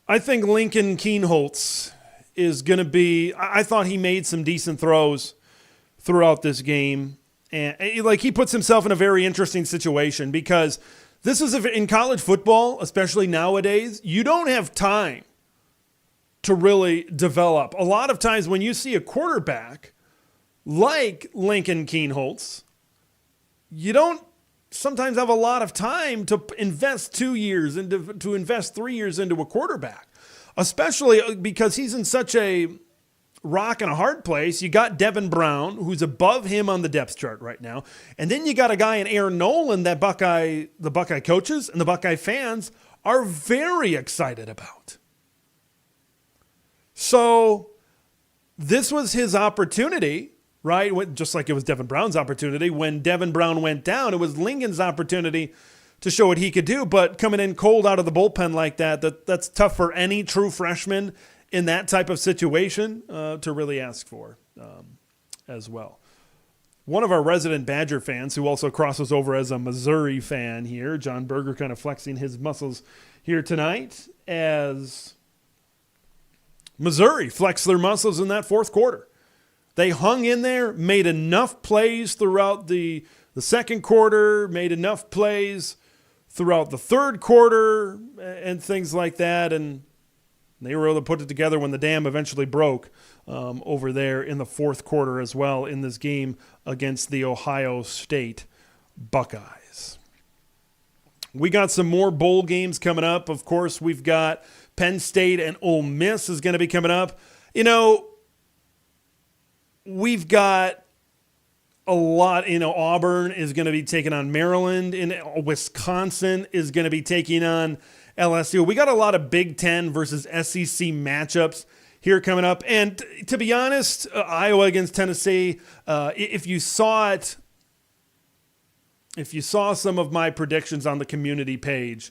Speaker 2: I think Lincoln Kienholz is going to be – I thought he made some decent throws throughout this game. And he puts himself in a very interesting situation because this is in college football, especially nowadays, you don't have time to really develop. A lot of times when you see a quarterback like Lincoln Kienholz, you don't sometimes have a lot of time to invest 2 years to invest 3 years into a quarterback, especially because he's in such a rock and a hard place. You got Devin Brown, who's above him on the depth chart right now. And then you got a guy in Aaron Nolan that the Buckeye coaches and the Buckeye fans are very excited about. So this was his opportunity, right? Just like it was Devin Brown's opportunity. When Devin Brown went down, it was Lincoln's opportunity to show what he could do. But coming in cold out of the bullpen like that's tough for any true freshman in that type of situation to really ask for as well. One of our resident Badger fans who also crosses over as a Missouri fan here, John Berger, kind of flexing his muscles here tonight as Missouri flexed their muscles in that fourth quarter. They hung in there, made enough plays throughout the second quarter, made enough plays throughout the third quarter and things like that, and they were able to put it together when the dam eventually broke over there in the fourth quarter as well in this game against the Ohio State Buckeyes. We got some more bowl games coming up. Of course, we've got Penn State and Ole Miss is going to be coming up. We've got a lot. Auburn is going to be taking on Maryland, and Wisconsin is going to be taking on LSU. We got a lot of Big Ten versus SEC matchups here coming up. And to be honest, Iowa against Tennessee, if you saw some of my predictions on the community page,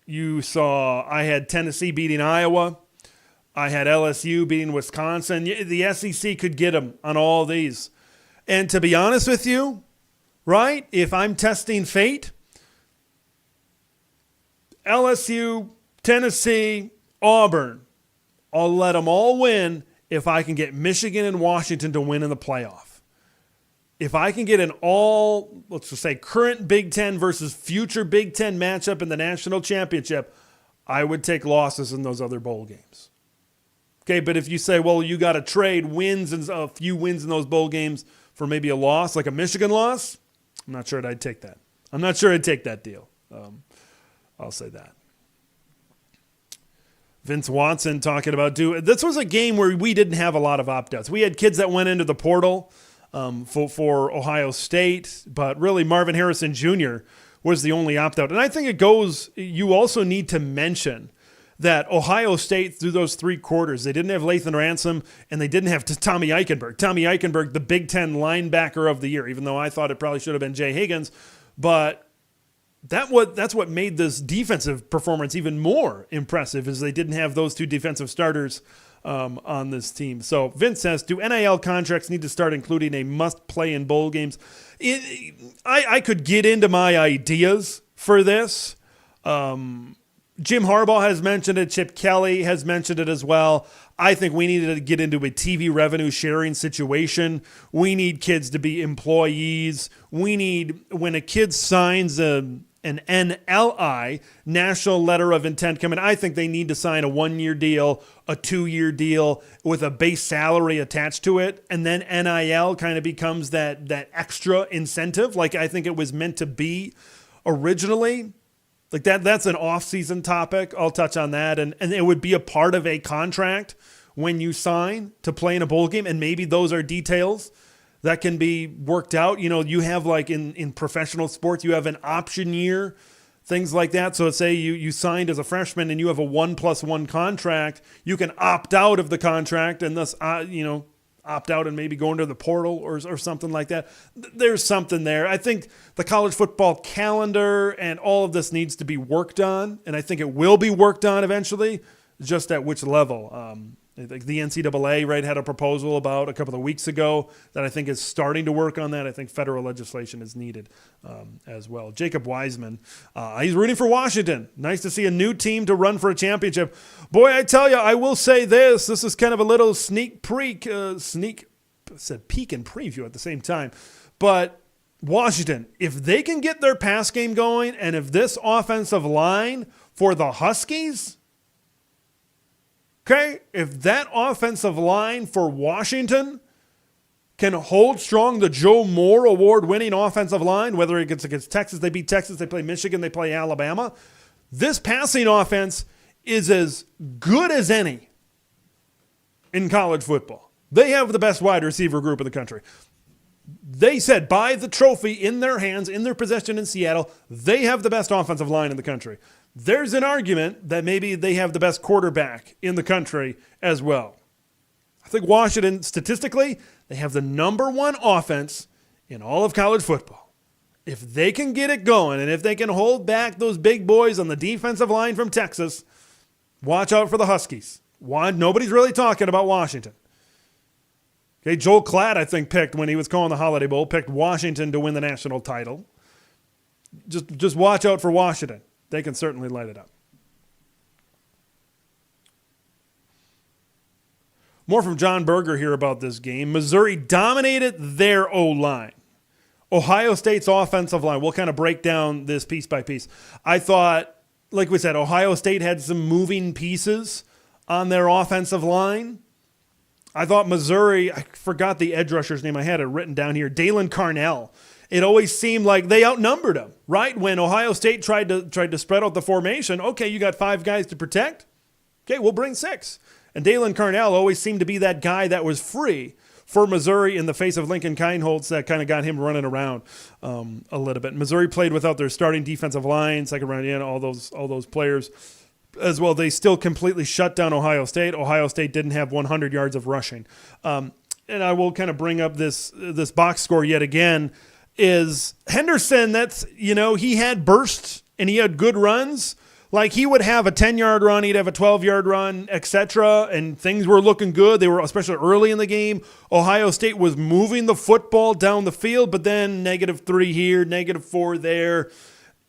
Speaker 2: you saw I had Tennessee beating Iowa. I had LSU beating Wisconsin. The SEC could get them on all these. And to be honest with you, right, if I'm testing fate, LSU, Tennessee, Auburn, I'll let them all win if I can get Michigan and Washington to win in the playoff. If I can get an all, let's just say, current Big Ten versus future Big Ten matchup in the national championship, I would take losses in those other bowl games. Okay, but if you say, well, you got to trade wins and a few wins in those bowl games for maybe a loss, like a Michigan loss, I'm not sure I'd take that. I'm not sure I'd take that deal. I'll say that. Vince Watson talking about this was a game where we didn't have a lot of opt-outs. We had kids that went into the portal for Ohio State, but really Marvin Harrison Jr. was the only opt-out. And I think you also need to mention that Ohio State, through those 3 quarters, they didn't have Lathan Ransom and they didn't have Tommy Eichenberg. Tommy Eichenberg, the Big Ten linebacker of the year, even though I thought it probably should have been Jay Higgins. But that's what made this defensive performance even more impressive, is they didn't have those 2 defensive starters on this team. So Vince says, do NIL contracts need to start including a must-play in bowl games? I could get into my ideas for this. Jim Harbaugh has mentioned it. Chip Kelly has mentioned it as well. I think we need to get into a TV revenue sharing situation. We need kids to be employees. We need, when a kid signs an NLI, National Letter of Intent, coming, I think they need to sign a 1-year deal, a 2-year deal with a base salary attached to it. And then NIL kind of becomes that extra incentive, like I think it was meant to be originally. Like that's an off-season topic. I'll touch on that. And it would be a part of a contract when you sign to play in a bowl game. And maybe those are details that can be worked out. You know, you have like in professional sports, you have an option year, things like that. So let's say you signed as a freshman and you have a 1+1 contract. You can opt out of the contract and thus, opt out and maybe go into the portal or something like that. There's something there. I think the college football calendar and all of this needs to be worked on, and I think it will be worked on eventually, just at which level. I think the NCAA, had a proposal about a couple of weeks ago that I think is starting to work on that. I think federal legislation is needed as well. Jacob Wiseman, he's rooting for Washington. Nice to see a new team to run for a championship. Boy, I tell you, I will say this. This is kind of a little peek and preview at the same time. But Washington, if they can get their pass game going, and if this offensive line for the Huskies, okay, if that offensive line for Washington can hold strong, the Joe Moore award-winning offensive line, whether it's against Texas, they beat Texas, they play Michigan, they play Alabama, this passing offense is as good as any in college football. They have the best wide receiver group in the country. They said by the trophy in their hands, in their possession in Seattle, they have the best offensive line in the country. There's an argument that maybe they have the best quarterback in the country as well. I think Washington, statistically, they have the number 1 offense in all of college football. If they can get it going, and if they can hold back those big boys on the defensive line from Texas, watch out for the Huskies. Nobody's really talking about Washington. Okay, Joel Klatt, I think, picked, when he was calling the Holiday Bowl, picked Washington to win the national title. Just watch out for Washington. They can certainly light it up. More from John Berger here about this game. Missouri dominated their O-line. Ohio State's offensive line. We'll kind of break down this piece by piece. I thought, like we said, Ohio State had some moving pieces on their offensive line. I thought Missouri, I forgot the edge rusher's name. I had it written down here. Dalen Carnell. It always seemed like they outnumbered them, right? When Ohio State tried to spread out the formation, okay, you got 5 guys to protect. Okay, we'll bring 6. And Dalen Carnell always seemed to be that guy that was free for Missouri in the face of Lincoln Kineholtz that kind of got him running around a little bit. Missouri played without their starting defensive line, second round in, all those players as well. They still completely shut down Ohio State. Ohio State didn't have 100 yards of rushing. And I will kind of bring up this box score yet again. Is Henderson, he had bursts and he had good runs. Like he would have a 10-yard run, he'd have a 12-yard run, etc. And things were looking good. They were, especially early in the game, Ohio State was moving the football down the field, but then -3 here, -4 there.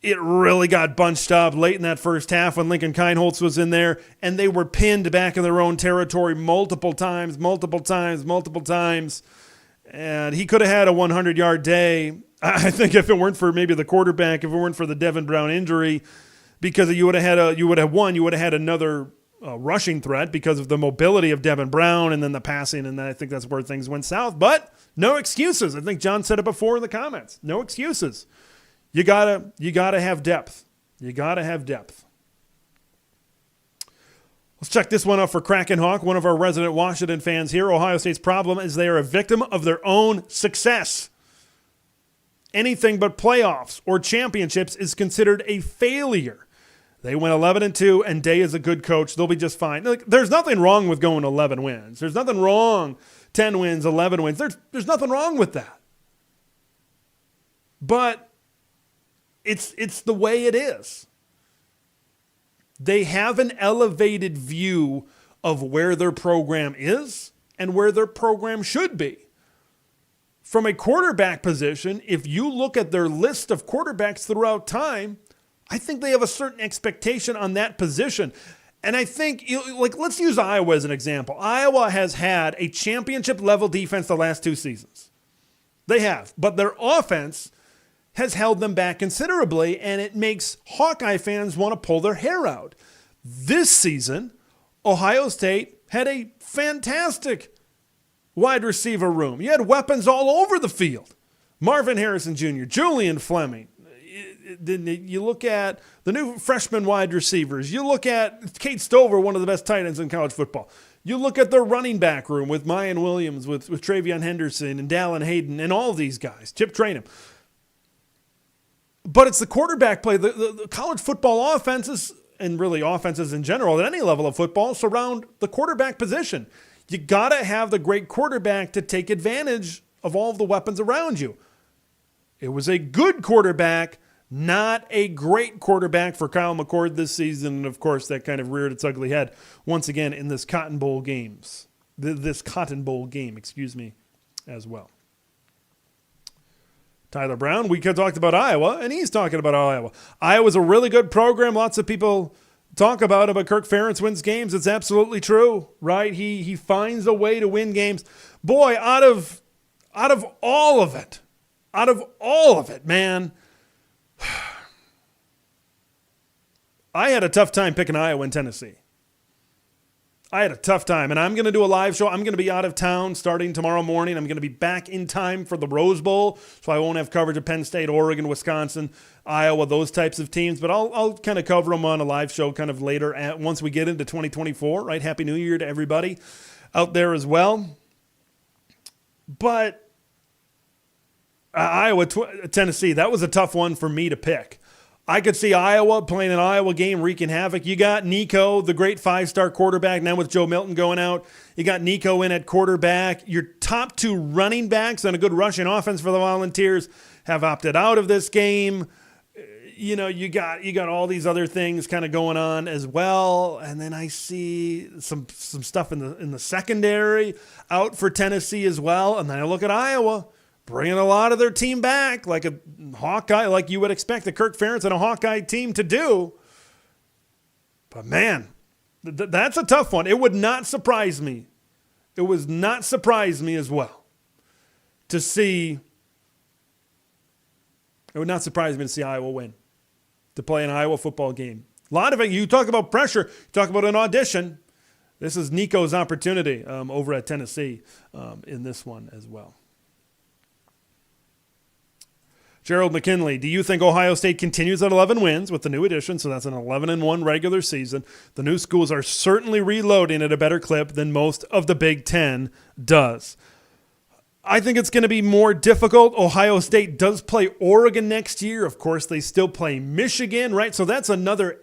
Speaker 2: it really got bunched up late in that first half when Lincoln Kienholz was in there, and they were pinned back in their own territory multiple times. And he could have had a 100-yard day, I think, if it weren't for maybe the quarterback, if it weren't for the Devin Brown injury, because you would have had another rushing threat because of the mobility of Devin Brown and then the passing, and then I think that's where things went south. But no excuses. I think John said it before in the comments. No excuses. You gotta have depth. You gotta have depth. Let's check this one up for Kraken Hawk, one of our resident Washington fans here. Ohio State's problem is they are a victim of their own success. Anything but playoffs or championships is considered a failure. They went 11-2, and Day is a good coach. They'll be just fine. Like, there's nothing wrong with going 11 wins. There's nothing wrong, 10 wins, 11 wins. There's nothing wrong with that. But it's the way it is. They have an elevated view of where their program is and where their program should be. From a quarterback position, if you look at their list of quarterbacks throughout time, I think they have a certain expectation on that position. And I think, let's use Iowa as an example. Iowa has had a championship-level defense the last 2 seasons. They have. But their offense has held them back considerably, and it makes Hawkeye fans want to pull their hair out. This season, Ohio State had a fantastic wide receiver room. You had weapons all over the field. Marvin Harrison Jr., Julian Fleming. Then you look at the new freshman wide receivers. You look at Kate Stover, one of the best tight ends in college football. You look at their running back room with Mayan Williams, with Travion Henderson and Dallin Hayden and all these guys. Chip Trainum. But it's the quarterback play. The college football offenses, and really offenses in general at any level of football, surround the quarterback position. You got to have the great quarterback to take advantage of all of the weapons around you. It was a good quarterback, not a great quarterback for Kyle McCord this season. And, of course, that kind of reared its ugly head once again in this Cotton Bowl game, as well. Tyler Brown, we talked about Iowa, and he's talking about Iowa. Iowa's a really good program. Lots of people talk about it, but Kirk Ferentz wins games. It's absolutely true, right? He finds a way to win games. Boy, out of all of it, man, I had a tough time picking Iowa and Tennessee. I had a tough time, and I'm going to do a live show. I'm going to be out of town starting tomorrow morning. I'm going to be back in time for the Rose Bowl, so I won't have coverage of Penn State, Oregon, Wisconsin, Iowa, those types of teams. But I'll kind of cover them on a live show kind of later once we get into 2024, right? Happy New Year to everybody out there as well. But Iowa, Tennessee, that was a tough one for me to pick. I could see Iowa playing an Iowa game, wreaking havoc. You got Nico, the great 5-star quarterback, now with Joe Milton going out. You got Nico in at quarterback. Your top 2 running backs and a good rushing offense for the Volunteers have opted out of this game. You know, you got all these other things kind of going on as well. And then I see some stuff in the secondary out for Tennessee as well. And then I look at Iowa, bringing a lot of their team back, like a Hawkeye, like you would expect the Kirk Ferentz and a Hawkeye team to do. But man, that's a tough one. It would not surprise me. It would not surprise me as well to see. It would not surprise me to see Iowa win, to play an Iowa football game. A lot of it, you talk about pressure, you talk about an audition. This is Nico's opportunity over at Tennessee in this one as well. Gerald McKinley, do you think Ohio State continues at 11 wins with the new addition? So that's an 11-1 regular season. The new schools are certainly reloading at a better clip than most of the Big Ten does. I think it's going to be more difficult. Ohio State does play Oregon next year. Of course, they still play Michigan, right? So that's another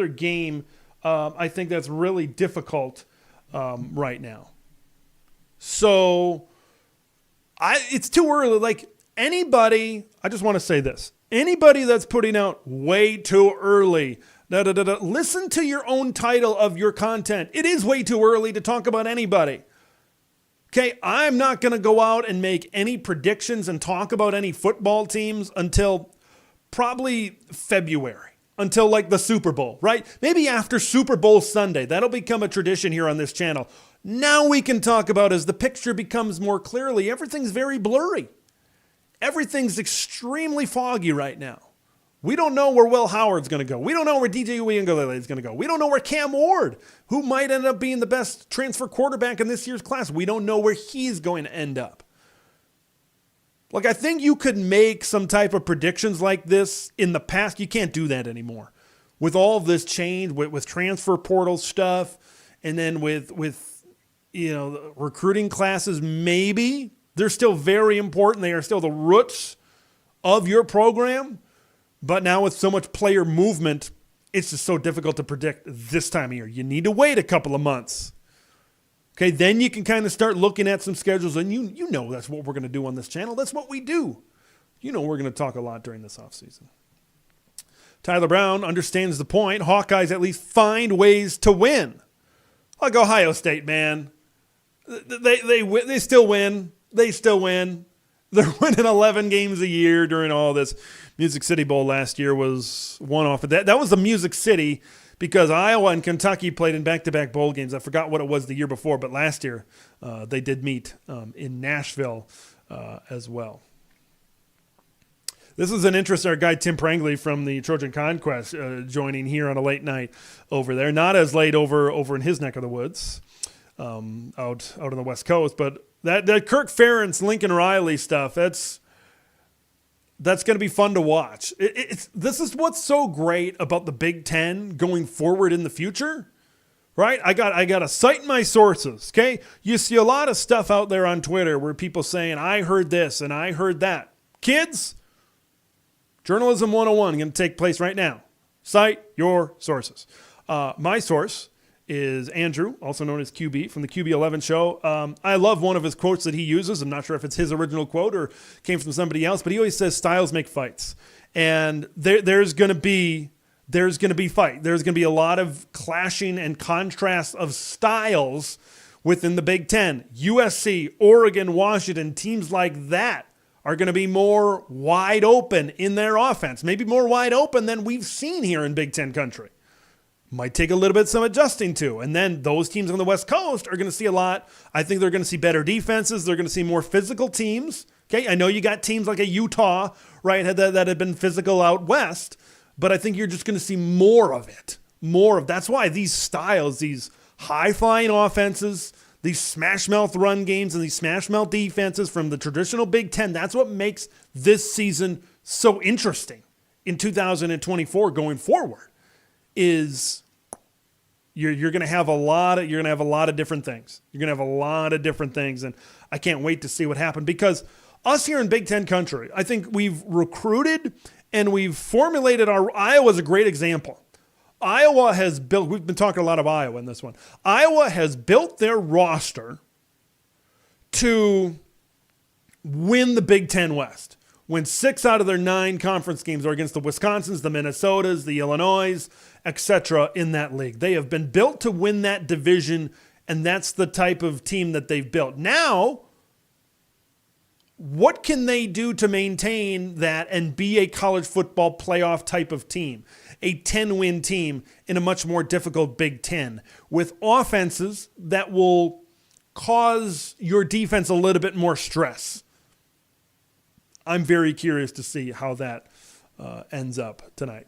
Speaker 2: game I think that's really difficult right now. So it's too early. Like, anybody, I just want to say this. Anybody that's putting out way too early, listen to your own title of your content. It is way too early to talk about anybody. Okay, I'm not going to go out and make any predictions and talk about any football teams until probably February until like the Super Bowl, right? Maybe after Super Bowl Sunday. That'll become a tradition here on this channel. Now we can talk about, as the picture becomes more clearly, everything's very blurry. Everything's extremely foggy right now. We don't know where Will Howard's going to go. We don't know where DJ Uiagalelei is going to go. We don't know where Cam Ward, who might end up being the best transfer quarterback in this year's class, we don't know where he's going to end up. Like, I think you could make some type of predictions like this in the past. You can't do that anymore. With all of this change, with transfer portal stuff, and then with the recruiting classes, maybe they're still very important. They are still the roots of your program. But now with so much player movement, it's just so difficult to predict this time of year. You need to wait a couple of months. Okay, then you can kind of start looking at some schedules, and you know that's what we're going to do on this channel. That's what we do. You know we're going to talk a lot during this offseason. Tyler Brown understands the point. Hawkeyes at least find ways to win. Like Ohio State, man. They still win. They still win. They're winning 11 games a year during all this. Music City Bowl last year was one off of that. That was the Music City because Iowa and Kentucky played in back-to-back bowl games. I forgot what it was the year before, but last year they did meet in Nashville as well. This is an interesting. Our guy Tim Prangley from the Trojan Conquest joining here on a late night over there. Not as late over in his neck of the woods, out on the West Coast, but that Kirk Ferentz, Lincoln Riley stuff, that's going to be fun to watch. This is what's so great about the Big Ten going forward in the future, right? I got to cite my sources, okay? You see a lot of stuff out there on Twitter where people saying, I heard this and I heard that. Kids, Journalism 101 going to take place right now. Cite your sources. My source is Andrew, also known as QB, from the QB11 show. I love one of his quotes that he uses. I'm not sure if it's his original quote or came from somebody else, but he always says styles make fights. And there's going to be fight. There's going to be a lot of clashing and contrast of styles within the Big Ten. USC, Oregon, Washington, teams like that are going to be more wide open in their offense. Maybe more wide open than we've seen here in Big Ten country. Might take a little bit some adjusting to. And then those teams on the West Coast are going to see a lot. I think they're going to see better defenses. They're going to see more physical teams. Okay, I know you got teams like a Utah, right, that have been physical out west, but I think you're just going to see more of it. That's why these styles, these high-flying offenses, these smash-mouth run games and these smash-mouth defenses from the traditional Big Ten, that's what makes this season so interesting in 2024 going forward. Is you're going to have a lot of different things. You're going to have a lot of different things, and I can't wait to see what happens because us here in Big Ten country, I think we've recruited and we've formulated Iowa's a great example. Iowa has built, we've been talking a lot of Iowa in this one. Iowa has built their roster to win the Big Ten West. Win 6 out of their 9 conference games are against the Wisconsins, the Minnesotas, the Illinois, etc. in that league. They have been built to win that division, and that's the type of team that they've built. Now, what can they do to maintain that and be a college football playoff type of team? A 10-win team in a much more difficult Big Ten with offenses that will cause your defense a little bit more stress. I'm very curious to see how that ends up tonight.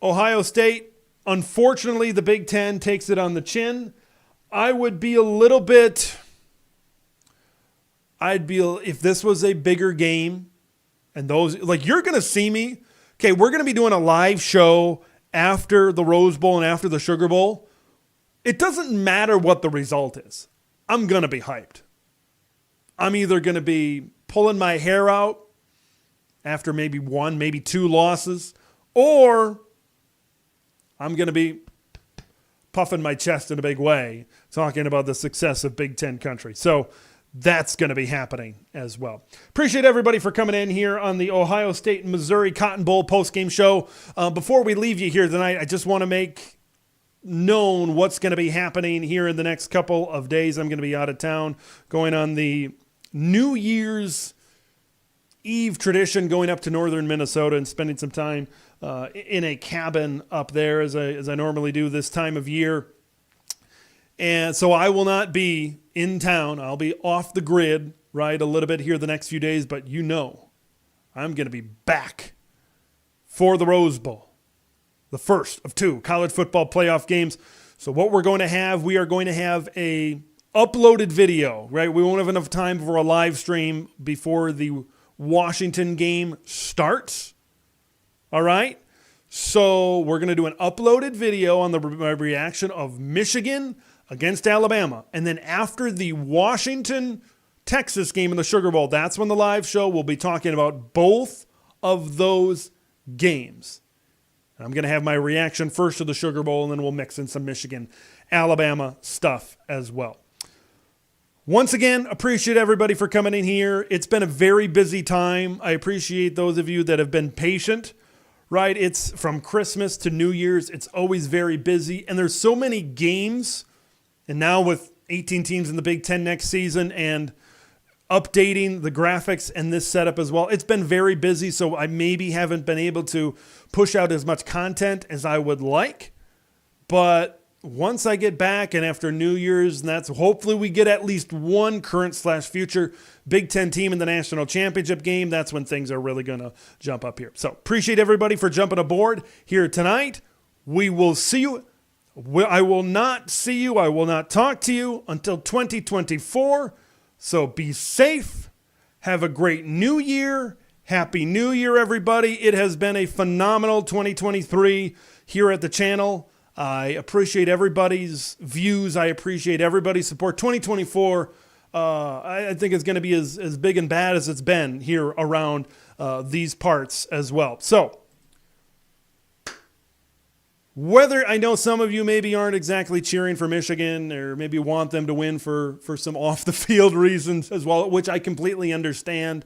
Speaker 2: Ohio State, unfortunately, the Big Ten takes it on the chin. If this was a bigger game, and those, like, you're going to see me. Okay, we're going to be doing a live show after the Rose Bowl and after the Sugar Bowl. It doesn't matter what the result is. I'm going to be hyped. I'm either going to be pulling my hair out after maybe 1, maybe 2 losses, or I'm going to be puffing my chest in a big way, talking about the success of Big Ten country. So that's going to be happening as well. Appreciate everybody for coming in here on the Ohio State and Missouri Cotton Bowl postgame show. Before we leave you here tonight, I just want to make known what's going to be happening here in the next couple of days. I'm going to be out of town going on the New Year's Eve tradition going up to northern Minnesota and spending some time in a cabin up there as I normally do this time of year. And so I will not be in town. I'll be off the grid, right, a little bit here the next few days, but you know I'm going to be back for the Rose Bowl, the first of 2 college football playoff games. So what we're going to have, we are going to have a uploaded video, right? We won't have enough time for a live stream before the Washington game starts. All right? So we're going to do an uploaded video on my reaction of Michigan against Alabama. And then after the Washington-Texas game in the Sugar Bowl, that's when the live show will be talking about both of those games. And I'm going to have my reaction first to the Sugar Bowl, and then we'll mix in some Michigan-Alabama stuff as well. Once again, appreciate everybody for coming in here. It's been a very busy time. I appreciate those of you that have been patient, right? It's from Christmas to New Year's. It's always very busy, and there's so many games. And now with 18 teams in the Big Ten next season and updating the graphics and this setup as well, it's been very busy, so I maybe haven't been able to push out as much content as I would like. But once I get back and after New Year's, and that's hopefully we get at least one current/future Big Ten team in the national championship game, that's when things are really going to jump up here. So appreciate everybody for jumping aboard here tonight. We will see you. I will not see you. I will not talk to you until 2024. So be safe. Have a great new year. Happy New Year, everybody. It has been a phenomenal 2023 here at the channel. I appreciate everybody's views. I appreciate everybody's support. 2024, I think it's going to be as big and bad as it's been here around these parts as well. So whether I know some of you maybe aren't exactly cheering for Michigan or maybe want them to win for some off-the-field reasons as well, which I completely understand.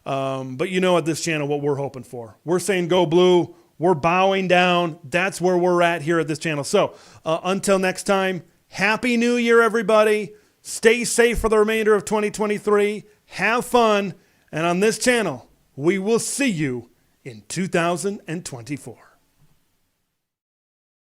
Speaker 2: But you know at this channel what we're hoping for. We're saying go blue. We're bowing down. That's where we're at here at this channel. So until next time, Happy New Year, everybody. Stay safe for the remainder of 2023. Have fun. And on this channel, we will see you in 2024.